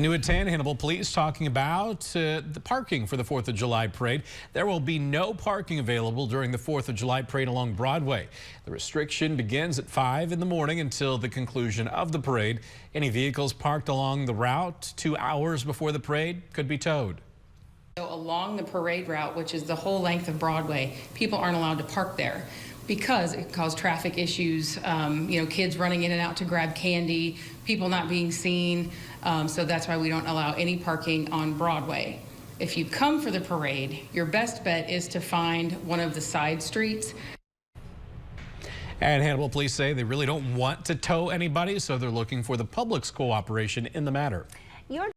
New at 10, Hannibal Police talking about the parking for the 4th of July parade. There will be no parking available during the 4th of July parade along Broadway. The restriction begins at 5 in the morning until the conclusion of the parade. Any vehicles parked along the route 2 hours before the parade could be towed. So along the parade route, which is the whole length of Broadway, people aren't allowed to park there because it can cause traffic issues, kids running in and out to grab candy, people not being seen. So that's why we don't allow any parking on Broadway. If you come for the parade, your best bet is to find one of the side streets. And Hannibal Police say they really don't want to tow anybody, so they're looking for the public's cooperation in the matter.